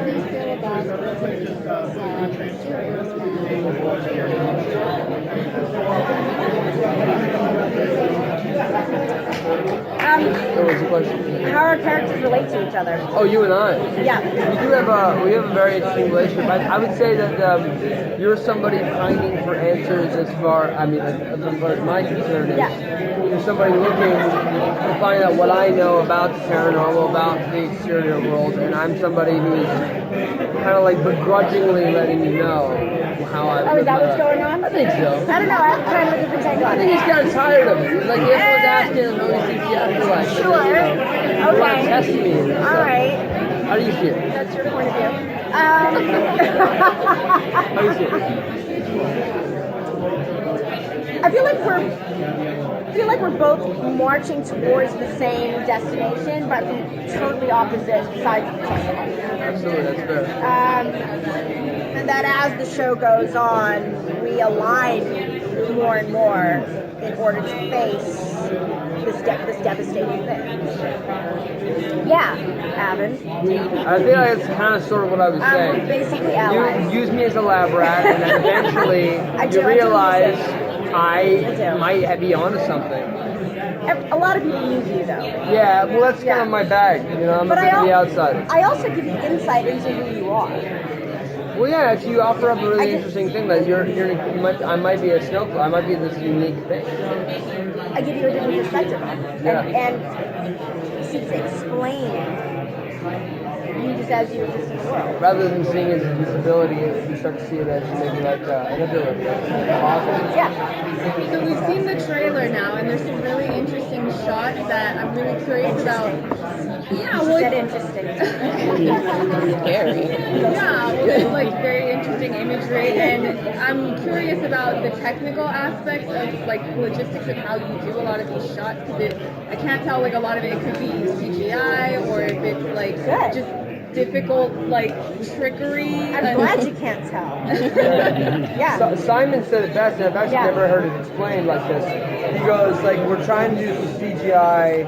do you feel about What was the question? How our characters relate to each other. Oh, you and I. Yeah. We have a very interesting relationship. I would say that you're somebody pining for answers as far as my concern is. Yeah. You're somebody looking to find out what I know about the paranormal, about the exterior world, and I'm somebody who's kind of like begrudgingly letting you know how I. Oh, is that what's going on? I think so. I don't know. I have kind of a different take on I it. think he's kind of tired of it. It's like everyone's asking him how he thinks you have to like. Sure. You want to test me. All right. How do you see it? That's your point of view. How do you see it? I feel like we're both marching towards the same destination, but from totally opposite sides of the track. Absolutely, that's fair. And that as the show goes on, we align more and more in order to face this devastating thing. Yeah, Avan. I think that's kind of sort of what I was saying. Basically allies. You use me as a lab rat, and then eventually you realize I might be onto something. A lot of people use you, though. Yeah, well, that's kind of my bag. You know, I'm a bit of the outsider. I also give you insight into who you are. Well, yeah, actually, you offer up a really interesting thing that I might be a snowflake. I might be this unique thing. I give you a different perspective on it, and seek to explain you just as you exist in the world. Rather than seeing it as a disability, you start to see it as maybe like an ability. Yeah. So we've seen the trailer now, and there's some really interesting shots that I'm really curious about. Yeah, well, that interesting. Scary. Yeah, well, there's like very interesting imagery, and I'm curious about the technical aspects of like logistics of how you do a lot of these shots, because I can't tell, like a lot of it could be CGI or if it's like just difficult like trickery. I'm glad you can't tell. Yeah. So, Simon said it best, and I've actually never heard it explained like this. He goes like, we're trying to do some CGI.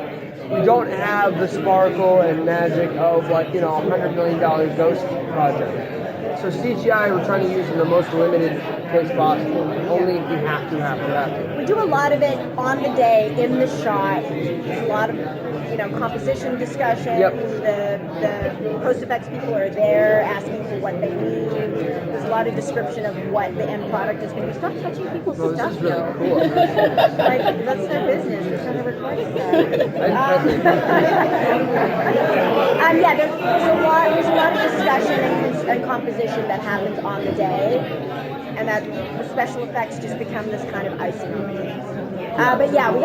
We don't have the sparkle and magic of like, you know, $100 million ghost project. So CGI we're trying to use in the most limited case possible. Only if we have to. We do a lot of it on the day, in the shot. There's a lot of, you know, composition discussion. Yep. The post-effects people are there asking for what they need. There's a lot of description of what the end product is going to be. Stop touching people's stuff, This is really cool. Like, that's their business. They're trying to record it. Yeah, there's a lot of discussion and composition that happens on the day, and that the special effects just become this kind of icing on the cake. But yeah, we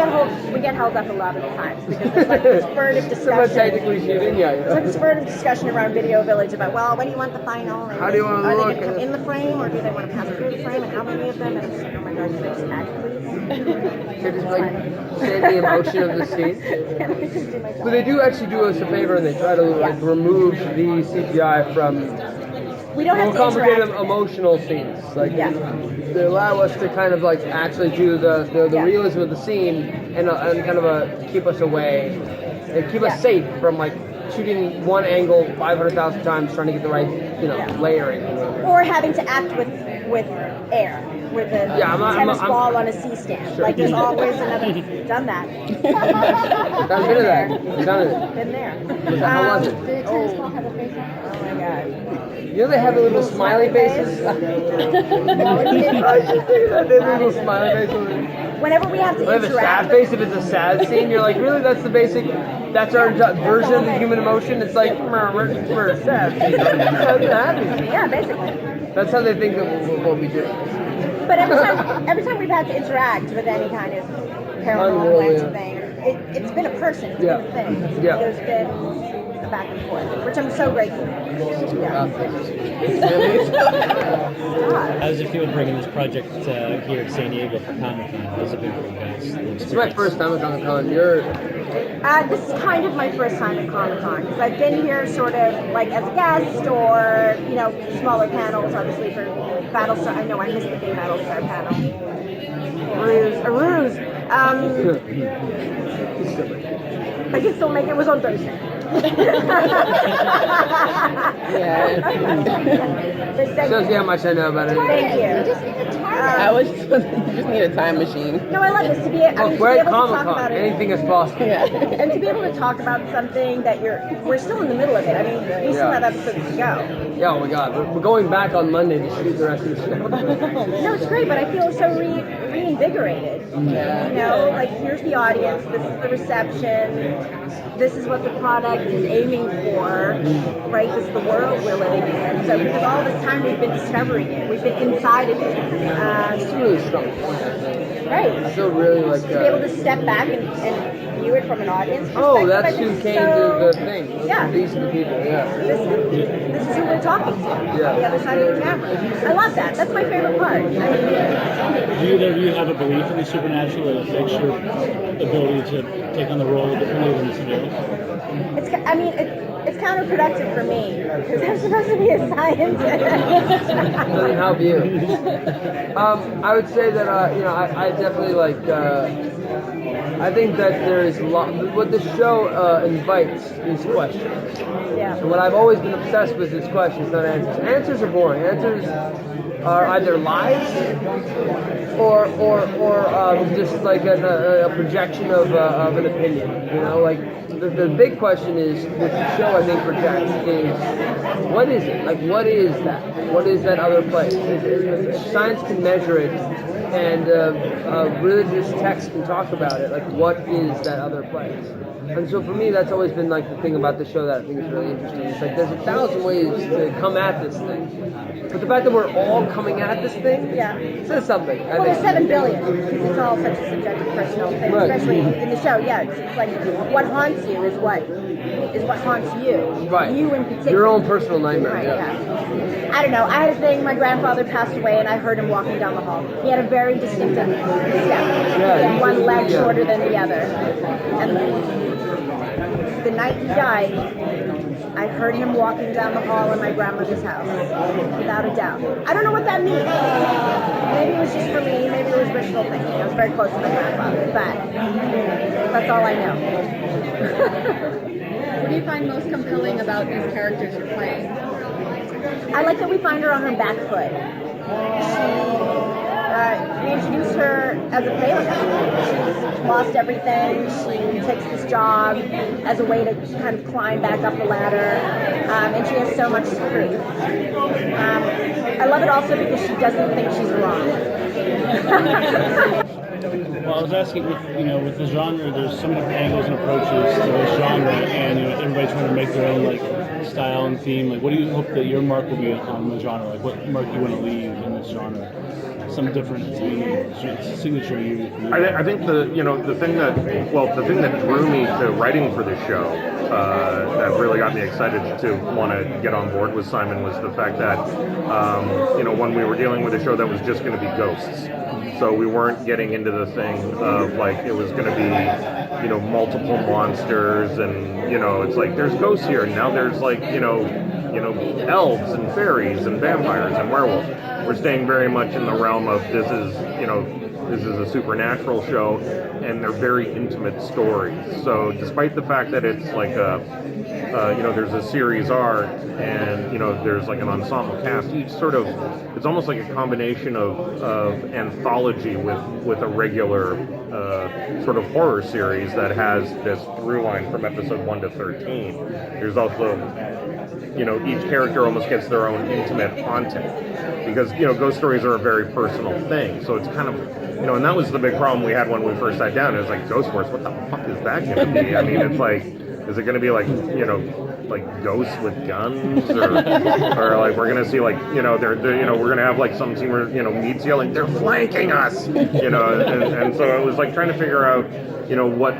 get held up a lot of the times because there's like this spurt of discussion. There's like a spurt of discussion around Video Village about, well, when do you want the final? And how do you want to look? Are they going to come in the frame, or do they want to pass through the frame? And how many of them? And it's like, oh my God, can I just act, please? Just like say the emotion of the scene. But they do actually do us a favor, and they try to like remove the CGI from. We don't have to complicated emotional scenes. Like they allow us to kind of like actually do the realism of the scene and kind of keep us away and keep us safe from like shooting one angle 500,000 times trying to get the right layering. Or having to act with air. With a tennis ball on a C-stand. Sure. Like there's always another. Done that. Done been that. Done it. Been there. How was it? Did the tennis ball have a face on? Oh my God. You know they have the little smiley faces? Little smiley faces. Whenever we have to interact. They have a sad face if it's a sad scene. You're like, really? That's the basic. That's our version of the human emotion. It's like we're sad. Happy. Yeah, basically. That's how they think of what we do. But every time we've had to interact with any kind of paranormal thing, it's been a person. It's been a thing. Yeah. There's been a back and forth, which I'm so grateful for. Yeah. How does it feel bringing this project here to San Diego for Comic-Con? How's it been for you guys? It's my first time at Comic-Con. This is kind of my first time at Comic-Con because I've been here sort of like as a guest or, you know, smaller panels, obviously for Battlestar. I know I missed the big Battlestar panel. A ruse. I can still make it. It was on Thursday. Yeah. Shows you how much I know about it. Thank you. I was just need a time machine. No, I love this to be. I mean, to be We're at able to talk Comic-Con. about it. Anything is possible. Yeah. And to be able to talk about something that we're still in the middle of it. I mean, we still have episodes to go. Yeah, oh my God. We're going back on Monday to shoot the rest of the show. No, it's great, but I feel so reinvigorated. Yeah. You know, like here's the audience, this is the reception, this is what the product is aiming for, right? This is the world we're living in. So because all this time we've been discovering it, we've been inside of it. It's really strong. Right. I feel really like... To be able to step back and view it from an audience perspective. Oh, that's I who think came so, to the thing. Yeah. These are the people, yeah. This is who we're talking to on the other side of the camera. I love that. That's my favorite part. I mean, Do either of you have a belief in the supernatural that affects your ability to take on the role differently than somebody else? it's counterproductive for me because I'm supposed to be a scientist. Doesn't help you. I would say that I definitely like. I think that there is a lot. What the show invites is questions. Yeah. And what I've always been obsessed with is questions, not answers. Answers are boring. Answers are either lies or just like a projection of an opinion. You know, like the big question is what the show I think projects is what is it? Like what is that? What is that other place? Science can measure it, and religious texts can talk about it. Like what is that other place? And so for me, that's always been like the thing about the show that I think is really interesting. It's like there's 1,000 ways to come at this thing, but the fact that we're all coming at this thing says something. Well, there's 7 billion because it's all such a subjective, personal thing, Right. especially in the show. Yeah, it's like what haunts you is what haunts you. Right. You in particular. Your own personal nightmare. Right. Yeah. Yeah. I don't know. I had a thing. My grandfather passed away, and I heard him walking down the hall. He had a very distinctive step. Yeah, One leg yeah. shorter than the other. And the night he died, I heard him walking down the hall in my grandmother's house, without a doubt. I don't know what that means. Maybe it was just for me. Maybe it was wishful thinking. I was very close to my grandfather, but that's all I know. What do you find most compelling about these characters you're playing? I like that we find her on her back foot. We introduced her as a failure. She's lost everything. She takes this job as a way to kind of climb back up the ladder, and she has so much to prove. I love it also because she doesn't think she's wrong. Well, I was asking, with the genre, there's so many different angles and approaches to this genre, and everybody's trying to make their own style and theme. Like, what do you hope that your mark will be on the genre? Like, what mark do you want to leave in this genre? Some different signature you. I think the thing that drew me to writing for this show, that really got me excited to want to get on board with Simon was the fact that when we were dealing with a show that was just going to be ghosts. So we weren't getting into the thing of it was going to be multiple monsters and it's like there's ghosts here and now there's elves and fairies and vampires and werewolves. We're staying very much in the realm of this is a supernatural show and they're very intimate stories. So despite the fact that it's there's a series arc and there's an ensemble cast, each sort of it's almost like a combination of anthology with a regular sort of horror series that has this through line from episode 1 to 13. There's also each character almost gets their own intimate haunting because ghost stories are a very personal thing. So it's kind of and that was the big problem we had when we first sat down. It was like Ghost Wars. What the fuck is that going to be? I mean, it's is it going to be ghosts with guns, or we're going to see we're going to have some scene where Mead's yelling, "They're flanking us," and so it was trying to figure out what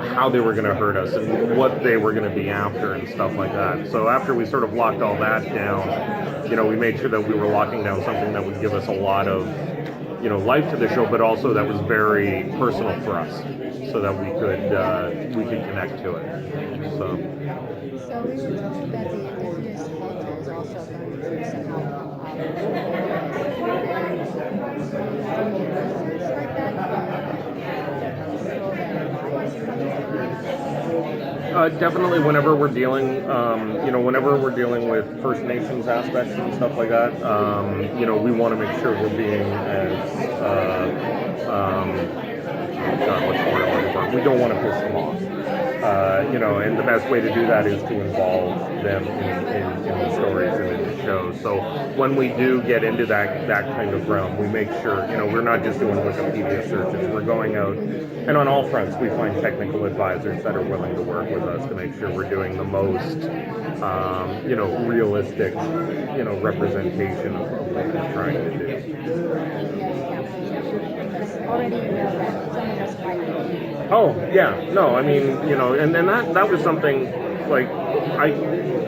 how they were going to hurt us and what they were going to be after and stuff like that. So after we sort of locked all that down, we made sure that we were locking down something that would give us a lot of life to the show, but also that was very personal for us, so that we could connect to it. So we were told that the indigenous culture is also going to somehow Definitely, whenever we're dealing, with First Nations aspects and stuff like that, we want to make sure we're being as, what's the word I'm looking for? We don't want to piss them off. And the best way to do that is to involve them in the stories and in the shows. So when we do get into that kind of realm, we make sure, we're not just doing Wikipedia searches. We're going out, and on all fronts, we find technical advisors that are willing to work with us to make sure we're doing the most, realistic, representation of what we're trying to do. Already you know that someone was fighting. Oh yeah, no, I mean, and that was something like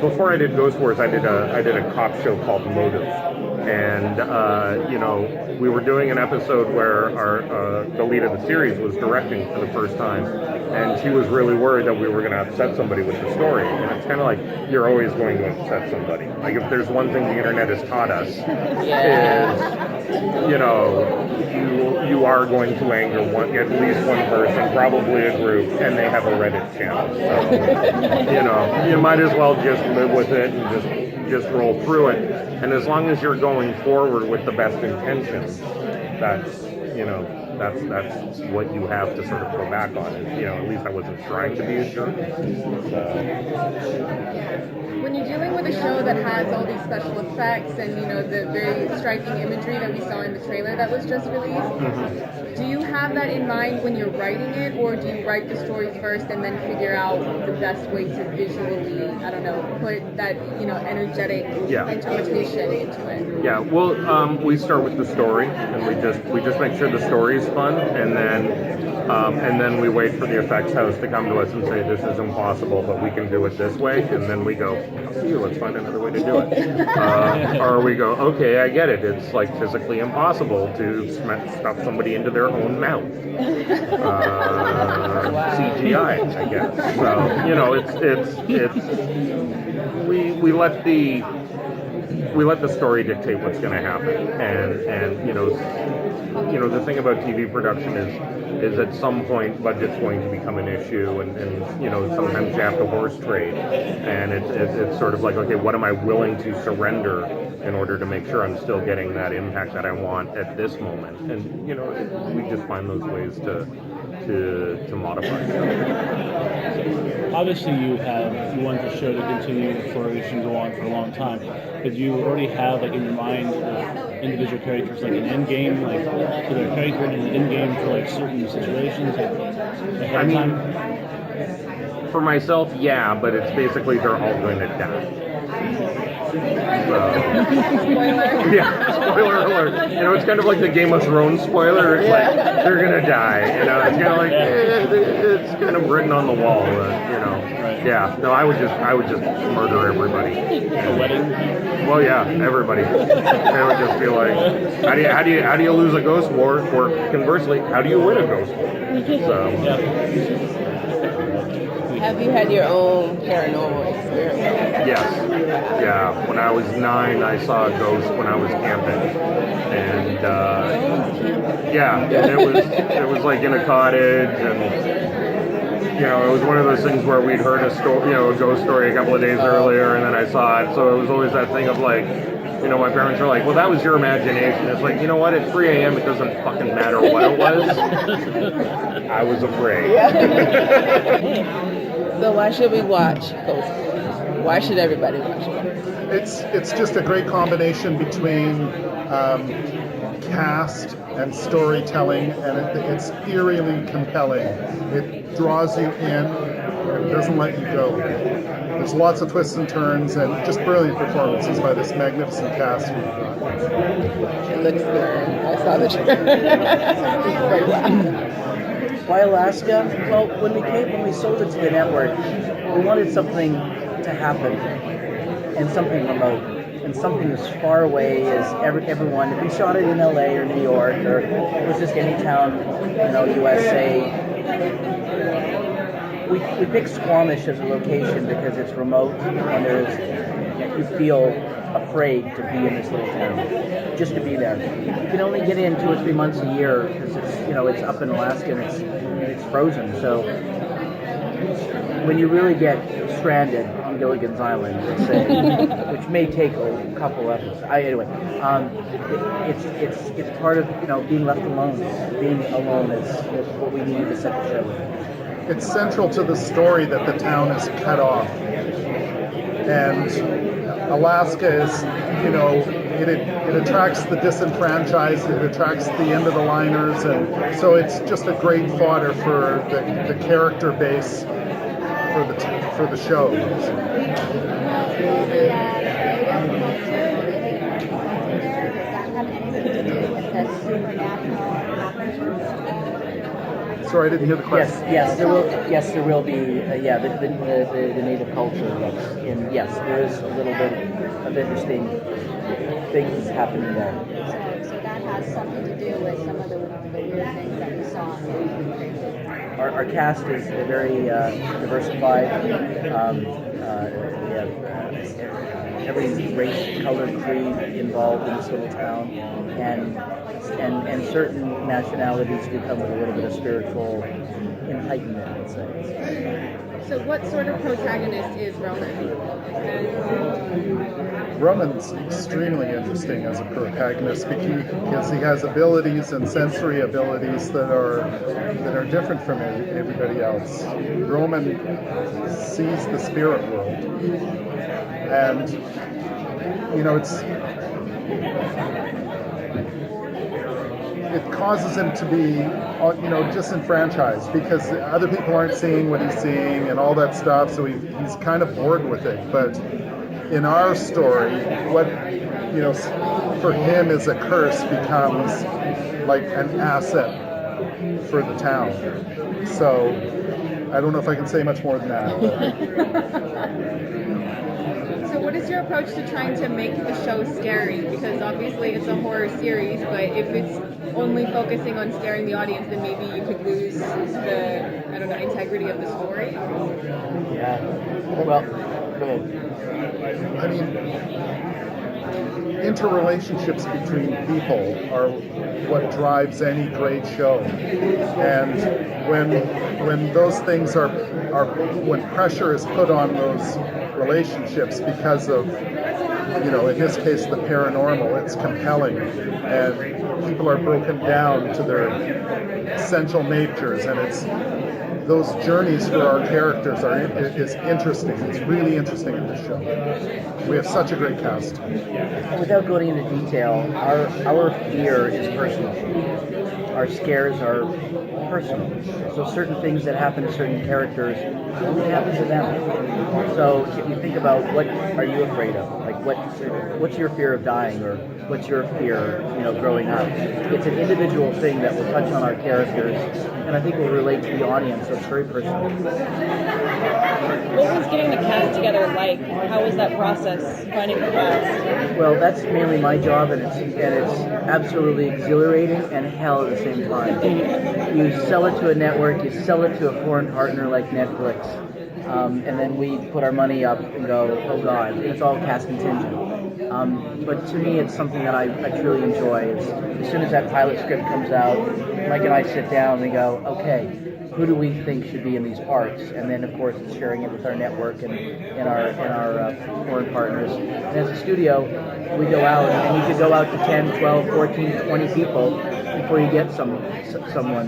before I did Ghost Wars, I did a cop show called Motive, and we were doing an episode where the lead of the series was directing for the first time, and she was really worried that we were going to upset somebody with the story, and it's kind of like you're always going to upset somebody. Like if there's one thing the internet has taught us is. You are going to anger at least one person, probably a group, and they have a Reddit channel. So, you might as well just live with it and just roll through it. And as long as you're going forward with the best intentions, that's what you have to sort of go back on. And, at least I wasn't trying to be a jerk. When you're dealing with a show that has all these special effects and the very striking imagery that we saw in the trailer that was just released, do you have that in mind when you're writing it, or do you write the stories first and then figure out the best way to visually, put that energetic interpretation into it? Yeah, well, we start with the story, and we just make sure the story is fun, and then we wait for the effects house to come to us and say this is impossible, but we can do it this way, and then we go, let's find another way to do it. Or we go, okay, I get it. It's like physically impossible to stuff somebody into their own mouth. CGI, I guess. So we let the story dictate what's going to happen, and the thing about TV production is at some point budget's going to become an issue, and sometimes you have to horse trade, and it's sort of like, okay, what am I willing to surrender in order to make sure I'm still getting that impact that I want at this moment, and we just find those ways to modify stuff. Obviously, you want the show to continue to flourish and go on for a long time, but you already have in your mind individual characters an end game, so they're character in an end game for certain situations. I mean, for myself, yeah, but it's basically they're all going to die. Spoiler. Yeah, spoiler alert. It's kind of like the Game of Thrones spoiler. It's like they're gonna die. It's kind of like it's kind of written on the wall. Right. Yeah. No, I would just murder everybody. A wedding. Well, yeah, everybody. I would just be like, how do you lose a ghost war? Or conversely, how do you win a ghost war? So. Yeah. Have you had your own paranormal experience? Yes. Yeah. When I was 9, I saw a ghost when I was camping, and it was like in a cottage, and it was one of those things where we'd heard a story, a ghost story a couple of days earlier, and then I saw it. So it was always that thing of my parents were like, well, that was your imagination. It's like, you know what? At 3 a.m. it doesn't fucking matter what it was. I was afraid. So why should we watch Ghost? Why should everybody watch it? It's just a great combination between cast and storytelling, and it's eerily compelling. It draws you in and doesn't let you go. There's lots of twists and turns and just brilliant performances by this magnificent cast we've got. It looks good. I saw the trailer. Why Alaska? Well, when we sold it to the network, we wanted something to happen, and something remote, and something as far away as everyone. If we shot it in LA or New York, or it was just any town, USA, we picked Squamish as a location because it's remote, and you feel afraid to be in this little town, just to be there. You can only get in 2 or 3 months a year because it's up in Alaska and it's frozen. So when you really get stranded on Gilligan's Island, let's say, which may take a couple episodes. It's part of being left alone. Being alone is what we need to set the show with. It's central to the story that the town is cut off, and Alaska is, it attracts the disenfranchised, it attracts the end of the liners, and so it's just a great fodder for the character base for the show. Sorry, I didn't hear the question. Yes, there will be. The native culture. Yes, there is a little bit of interesting things happening there. So that has something to do with some of the weird things that we saw. Our cast is very diversified. Every race, color, creed involved in this little town, and certain nationalities do come with a little bit of spiritual enlightenment, let's say. So what sort of protagonist is Roman? Roman's extremely interesting as a protagonist because he has abilities and sensory abilities that are different from everybody else. Roman sees the spirit world, and it causes him to be disenfranchised because other people aren't seeing what he's seeing and all that stuff, so he's kind of bored with it. But in our story, what for him is a curse becomes like an asset for the town. So I don't know if I can say much more than that. So what is your approach to trying to make the show scary? Because obviously it's a horror series, but if it's only focusing on scaring the audience, then maybe you could lose the, integrity of the story. Yeah. Well, go ahead. I mean, interrelationships between people are what drives any great show, and when those things are when pressure is put on those relationships because of in this case the paranormal, it's compelling, and people are broken down to their essential natures, and it's those journeys for our characters is interesting. It's really interesting in this show. We have such a great cast. And without going into detail, our fear is personal. Our scares are personal. So certain things that happen to certain characters only happen to them. So if you think about what are you afraid of, like what's your fear of dying, or what's your fear, growing up? It's an individual thing that will touch on our characters, and I think will relate to the audience. So it's very personal. What was getting the cast together like? How was that process, finding the cast? Well, that's mainly my job, and it's absolutely exhilarating and hell at the same time. You sell it to a network, you sell it to a foreign partner like Netflix, and then we put our money up and go, oh God, it's all cast contingent. But to me, it's something that I truly enjoy. As soon as that pilot script comes out, Mike and I sit down and we go, okay, who do we think should be in these parts? And then, of course, it's sharing it with our network and our foreign partners. And as a studio, we go out, and you could go out to 10, 12, 14, 20 people before you get someone.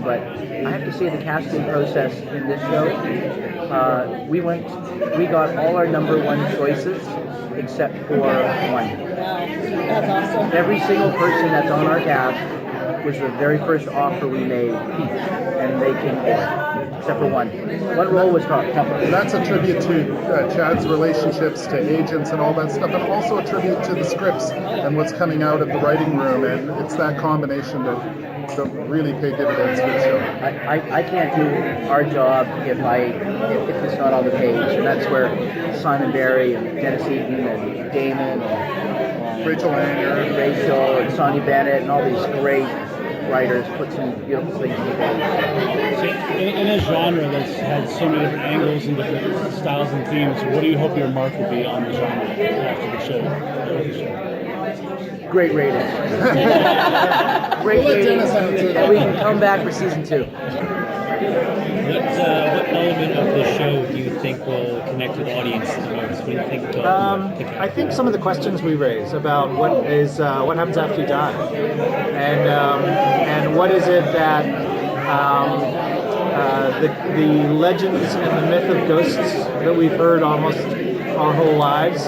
But I have to say the casting process in this show, we got all our number one choices except for one. Wow, that's awesome. Every single person that's on our cast was the very first offer we made, and they came forward, except for one. One role was tougher. That's a tribute to Chad's relationships to agents and all that stuff, and also a tribute to the scripts and what's coming out of the writing room, and it's that combination that really pay dividends for the show. I can't do our job if it's not on the page, and that's where Simon Barry and Dennis Eaton and Damon and Rachel Langer, and Sonia Bennett and all these great writers put some beautiful things together. So in a genre that's had so many different angles and different styles and themes, what do you hope your mark will be on the genre after the show? Great ratings. Great ratings. And we can come back for season 2. What element of the show do you think will connect with the audience the most? What do you think? I think some of the questions we raise about what happens after you die, and what is it that the legends and the myth of ghosts that we've heard almost our whole lives,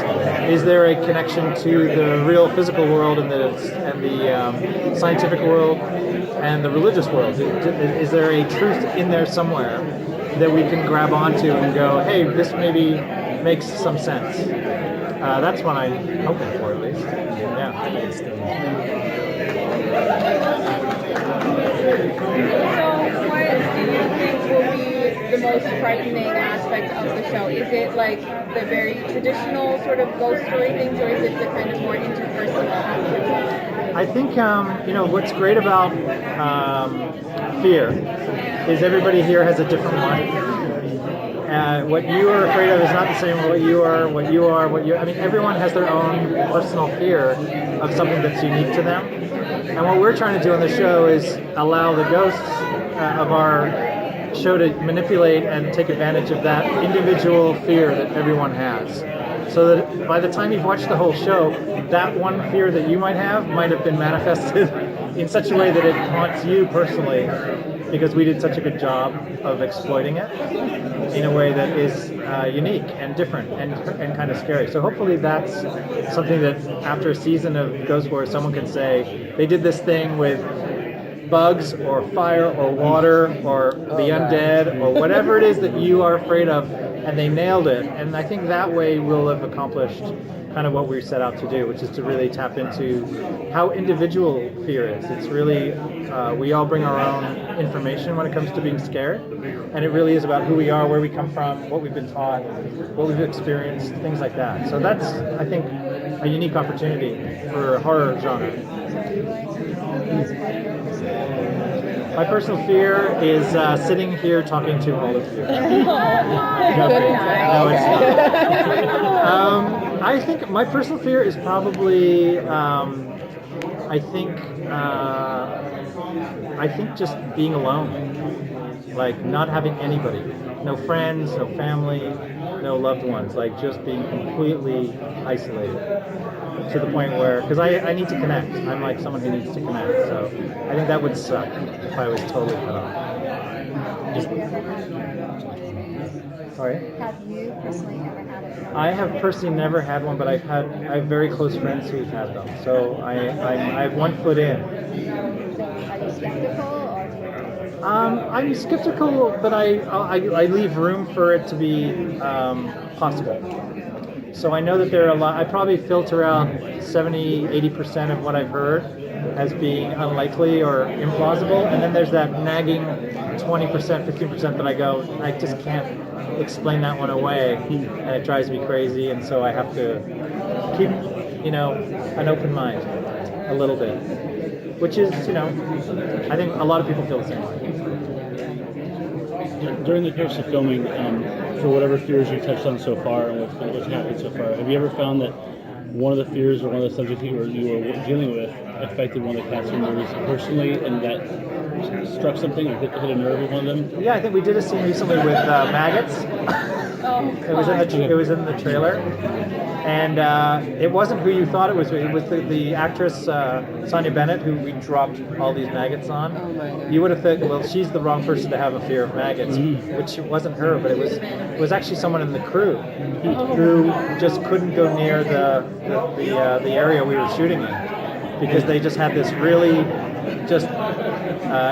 is there a connection to the real physical world and the scientific world and the religious world? Is there a truth in there somewhere that we can grab onto and go, hey, this maybe makes some sense? That's what I'm hoping for, at least. Yeah. So, what do you think will be the most frightening aspect of the show? Is it like the very traditional sort of ghost story things, or is it the kind of more interpersonal aspects? I think what's great about fear is everybody here has a different one. What you are afraid of is not the same as what you are. I mean, everyone has their own personal fear of something that's unique to them. And what we're trying to do on the show is allow the ghosts of our show to manipulate and take advantage of that individual fear that everyone has. So that by the time you've watched the whole show, that one fear that you might have been manifested in such a way that it haunts you personally, because we did such a good job of exploiting it in a way that is unique and different and kind of scary. So hopefully that's something that after a season of Ghost Wars, someone can say they did this thing with bugs or fire or water or the undead or whatever it is that you are afraid of, and they nailed it. And I think that way we'll have accomplished kind of what we set out to do, which is to really tap into how individual fear is. It's really, we all bring our own information when it comes to being scared, and it really is about who we are, where we come from, what we've been taught, what we've experienced, things like that. So that's, I think, a unique opportunity for a horror genre. My personal fear is sitting here talking to all of you. No, it's not. I think my personal fear is probably, I think just being alone, like not having anybody, no friends, no family, no loved ones, like just being completely isolated to the point where, because I need to connect. I'm like someone who needs to connect, so I think that would suck if I was totally cut off. Sorry? Have you personally ever had it? I have personally never had one, but I have very close friends who've had them, so I have 1 foot in. So are you skeptical, or do you? I'm skeptical, but I leave room for it to be possible. So I know that there are a lot. I probably filter out 70-80% of what I've heard as being unlikely or implausible, and then there's that nagging 20%, 15% that I go, I just can't explain that one away, and it drives me crazy, and so I have to keep, an open mind a little bit, which is, I think a lot of people feel the same way. During the course of filming, for whatever fears you touched on so far and what's happened so far, have you ever found that one of the fears or one of the subjects you were dealing with affected one of the cast members personally, and that struck something or hit a nerve with one of them? Yeah, I think we did a scene recently with maggots. It was in the trailer, and it wasn't who you thought it was. It was the actress Sonia Bennett, who we dropped all these maggots on. Oh my God. You would have thought, well, she's the wrong person to have a fear of maggots, which wasn't her, but it was actually someone in the crew who just couldn't go near the area we were shooting in, because they just had this really just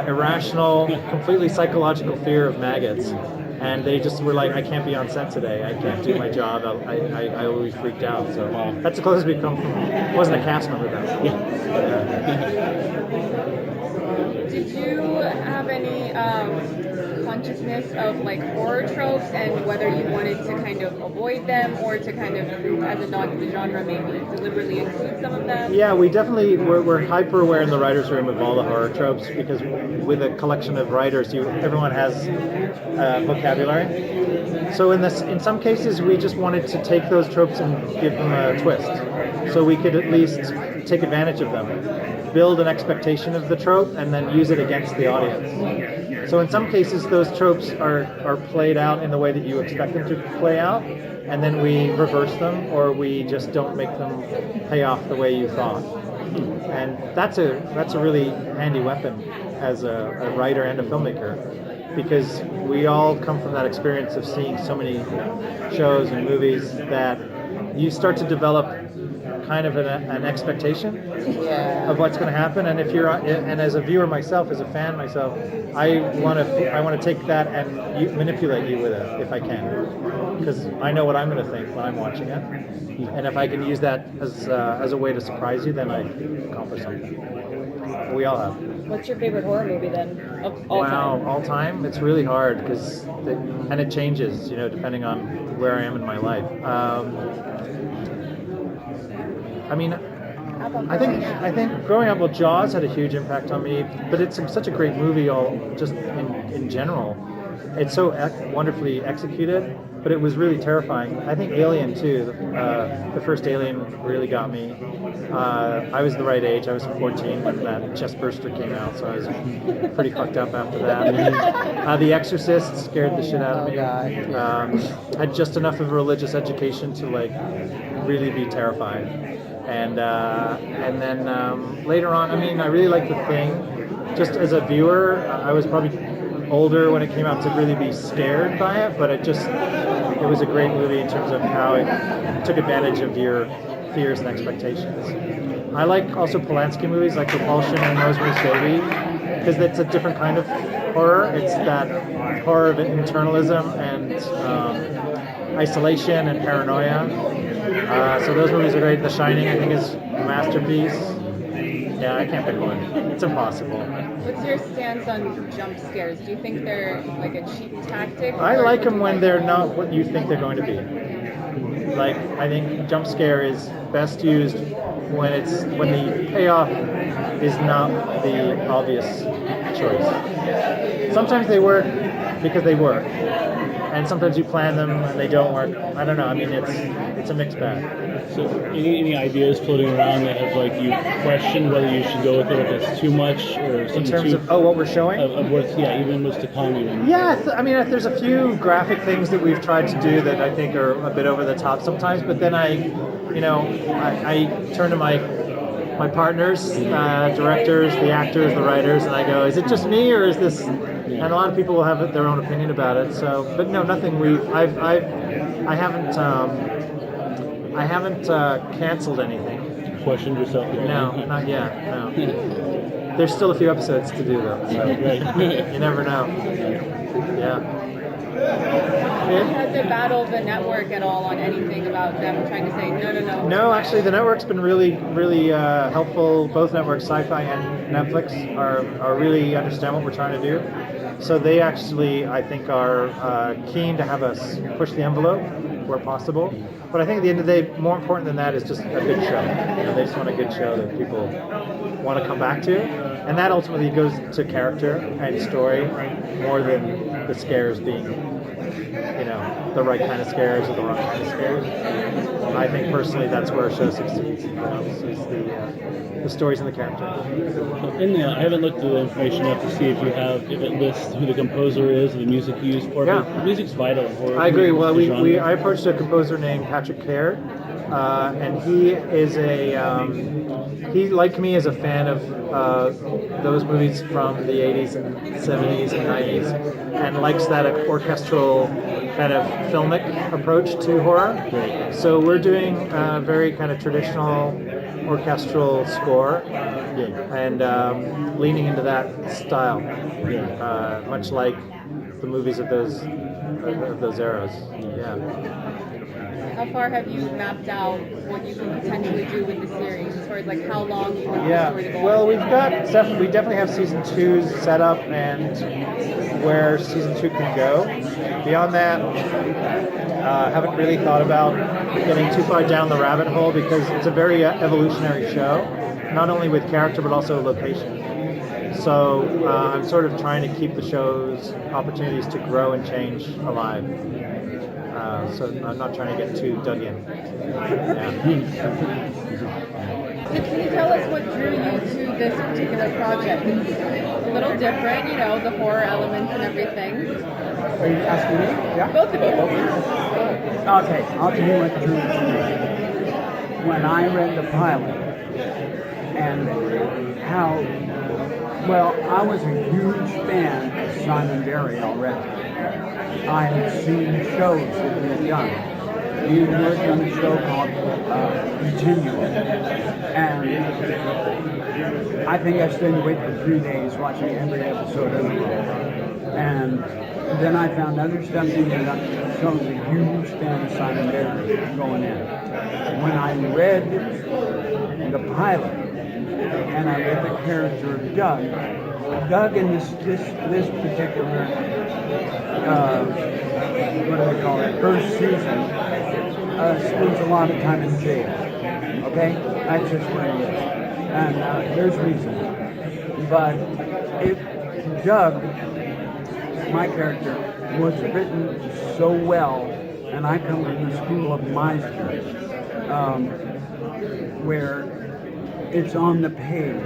irrational, completely psychological fear of maggots. And they just were like, I can't be on set today. I can't do my job. I always freaked out. So that's the closest we've come from. It wasn't a cast member though. Did you have any consciousness of like horror tropes and whether you wanted to kind of avoid them or to kind of, as a nod to the genre, maybe deliberately include some of them? Yeah, we definitely we're hyper aware in the writers' room of all the horror tropes, because with a collection of writers, everyone has vocabulary. So in some cases, we just wanted to take those tropes and give them a twist, so we could at least take advantage of them. build an expectation of the trope and then use it against the audience. So in some cases, those tropes are played out in the way that you expect them to play out, and then we reverse them, or we just don't make them pay off the way you thought. And that's a really handy weapon as a writer and a filmmaker, because we all come from that experience of seeing so many shows and movies that you start to develop kind of an expectation of what's going to happen. And if and as a viewer myself, as a fan myself, I want to take that and manipulate you with it if I can, because I know what I'm going to think when I'm watching it. And if I can use that as a way to surprise you, then I accomplished something. We all have. What's your favorite horror movie then? Of all time? All time? It's really hard because it changes, depending on where I am in my life. I mean, I think growing up, Jaws had a huge impact on me, but it's such a great movie, just in general. It's so wonderfully executed, but it was really terrifying. I think Alien too. The first Alien really got me. I was the right age. I was 14 when that chest burster came out, so I was pretty fucked up after that. The Exorcist scared the shit out of me. I had just enough of a religious education to really be terrified. And then later on, I really liked The Thing. Just as a viewer, I was probably older when it came out to really be scared by it, but it was a great movie in terms of how it took advantage of your fears and expectations. I like also Polanski movies like Repulsion and Rosemary's Baby, because it's a different kind of horror. It's that horror of internalism and isolation and paranoia. So those movies are great. The Shining, I think, is a masterpiece. Yeah, I can't pick one. It's impossible. What's your stance on jump scares? Do you think they're like a cheap tactic? I like them when they're not what you think they're going to be. I think jump scare is best used when the payoff is not the obvious choice. Sometimes they work because they work, and sometimes you plan them and they don't work. I don't know. It's a mixed bag. So, any ideas floating around that have you questioned whether you should go with it if it's too much or something? In terms of what we're showing, even what's to come. Even. Yeah, there's a few graphic things that we've tried to do that I think are a bit over the top sometimes. But then I turn to my partners, directors, the actors, the writers, and I go, is it just me or is this? And a lot of people will have their own opinion about it. So, but no, nothing. I haven't canceled anything. Questioned yourself yet? No, not yet. No. There's still a few episodes to do though. So you never know. Yeah. Has it battled the network at all on anything about them trying to say no? No, actually, the network's been really, really helpful. Both networks, Syfy and Netflix, are really understand what we're trying to do. So they actually, I think, are keen to have us push the envelope where possible. But I think at the end of the day, more important than that is just a good show. They just want a good show that people want to come back to, and that ultimately goes to character and story more than the scares being, the right kind of scares or the wrong kind of scares. I think personally that's where a show succeeds. Is the stories and the character. I haven't looked at the information up to see if it lists who the composer is, the music used for it. Yeah. But music's vital in horror. I agree. Well, I approached a composer named Patrick Caird, and he is he, like me, is a fan of those movies from the 80s and 70s and 90s, and likes that orchestral kind of filmic approach to horror. Great. So we're doing a very kind of traditional orchestral score, and leaning into that style, much like the movies of those eras. Yeah. How far have you mapped out what you can potentially do with the series, as far as how long you want the story to go? Well, we definitely have season 2 set up and where season 2 can go. Beyond that, haven't really thought about getting too far down the rabbit hole because it's a very evolutionary show, not only with character but also location. So I'm sort of trying to keep the show's opportunities to grow and change alive. So I'm not trying to get too dug in. Yeah. So can you tell us what drew you to this particular project? It's a little different, you know, the horror elements and everything. Are you asking me? Yeah. Both of you. Okay, I'll tell you what drew me to it. When I read the pilot and how, well, I was a huge fan of Simon Barry already. I had seen shows that he had done. He worked on a show called Continuum, and I think I stayed awake for 3 days watching every episode of it. And then I found other stuff he had done, so I was a huge fan of Simon Barry going in. When I read the pilot, and I read the character of Doug in this particular, what do they call it, first season, spends a lot of time in jail. Okay? That's just what it is. And there's reason. But Doug, my character, was written so well, and I come from the school of Meisner, where it's on the page.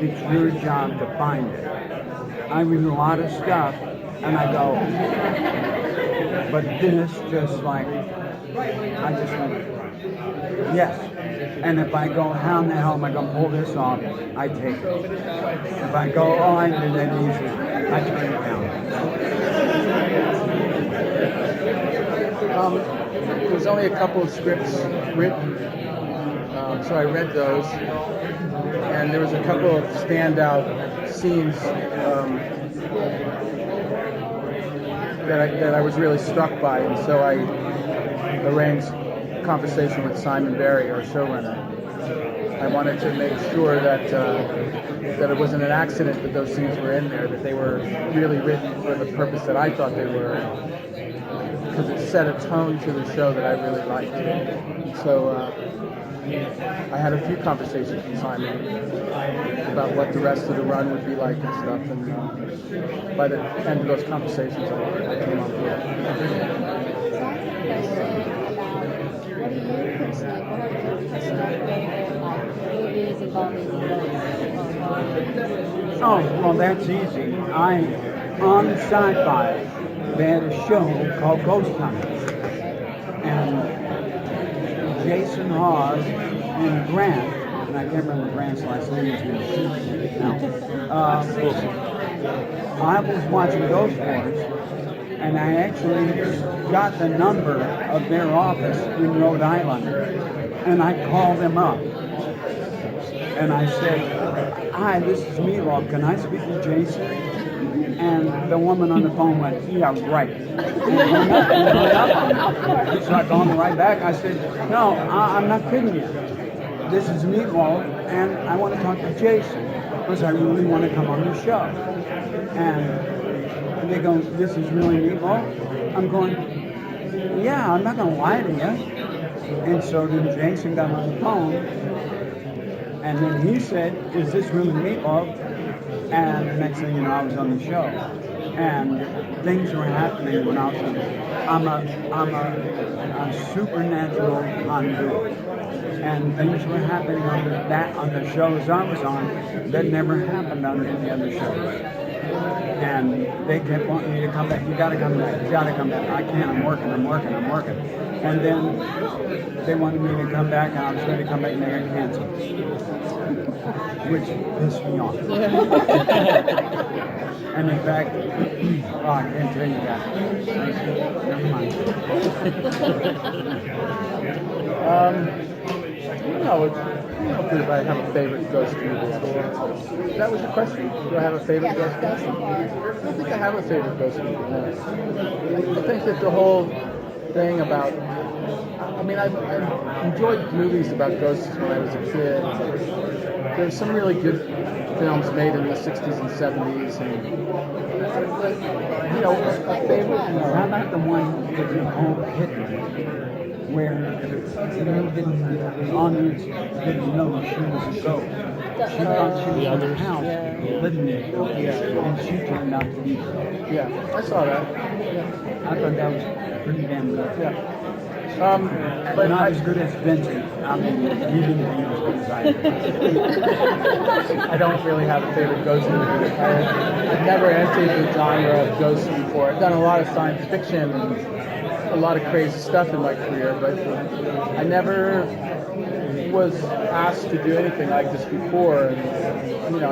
It's your job to find it. I read a lot of stuff, and I go, but this just like, I just went, yes. And if I go, how in the hell am I going to pull this off? I take it. If I go, oh, I did that easy, I turn it down. There's only a couple of scripts written, so I read those, and there was a couple of standout scenes that I was really struck by, and so I arranged a conversation with Simon Barry, our showrunner. I wanted to make sure that it wasn't an accident that those scenes were in there, that they were really written for the purpose that I thought they were, because it set a tone to the show that I really liked. So I had a few conversations with Simon about what the rest of the run would be like and stuff, and by the end of those conversations, I came on board. What do you personally, what are your personal favorite movies involving ghosts? Oh, well, that's easy. On Syfy, they had a show called Ghost Hunters. And Jason Hawes and Grant, and I can't remember Grant's last name, I was watching Ghost Wars, and I actually got the number of their office in Rhode Island, and I called them up, and I said, hi, this is Meatloaf, can I speak to Jason? And the woman on the phone went, yeah, right. So I called him right back. I said, no, I'm not kidding you. This is Meatloaf, and I want to talk to Jason, because I really want to come on the show. And they go, this is really Meatloaf? I'm going, yeah, I'm not going to lie to you. And so then Jason got on the phone, and then he said, is this really Meatloaf? And the next thing you know, I was on the show. And things were happening when I was on. I'm a supernatural conduit. And things were happening on the shows I was on that never happened on any other shows. And they kept wanting me to come back. You gotta come back. You gotta come back. I can't. I'm working. And then they wanted me to come back, and I was going to come back, and they got canceled, which pissed me off. And in fact, oh, I can't tell you that. Never mind. I don't know if I have a favorite ghost movie. That was the question. Do I have a favorite ghost movie? I don't think I have a favorite ghost movie. No. I think that the whole thing about, I enjoyed movies about ghosts when I was a kid. There's some really good films made in the 60s and 70s, and a favorite. How about the one that you call Hidden, where the audience didn't know she was a ghost. She thought she was in the house living there, and she turned out to be. Yeah, I saw that. I thought that was pretty damn good. Yeah. But not as good as Vincent. I mean, you didn't be as good as I am. I don't really have a favorite ghost movie. I've never entered the genre of ghosts before. I've done a lot of science fiction and a lot of crazy stuff in my career, but I never was asked to do anything like this before. And, you know,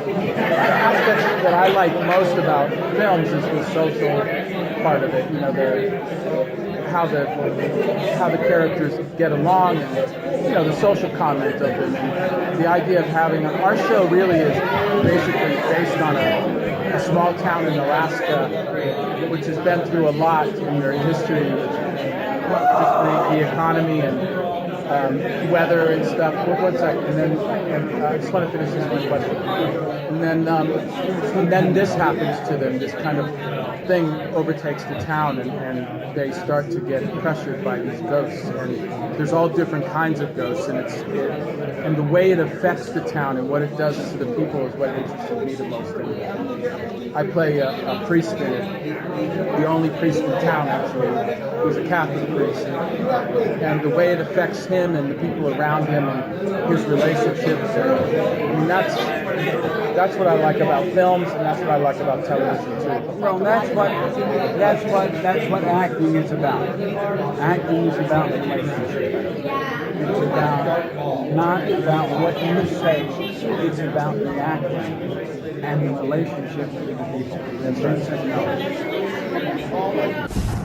the aspect that I like most about films is the social part of it. You know, how the characters get along, and you know, the social comment of it, and the idea of having our show really is basically based on a small town in Alaska, which has been through a lot in their history, with just the economy and weather and stuff. One second, and then I just want to finish this one question. And then this happens to them. This kind of thing overtakes the town, and they start to get pressured by these ghosts. And there's all different kinds of ghosts, and and the way it affects the town and what it does to the people is what interested me the most. And I play a priest in it, the only priest in town actually, who's a Catholic priest, and the way it affects him and the people around him and his relationships. I mean, that's what I like about films, and that's what I like about television too. Well, that's what acting is about. Acting is about relationship. It's about not about what you say. It's about the acting and the relationship with the people. That's right.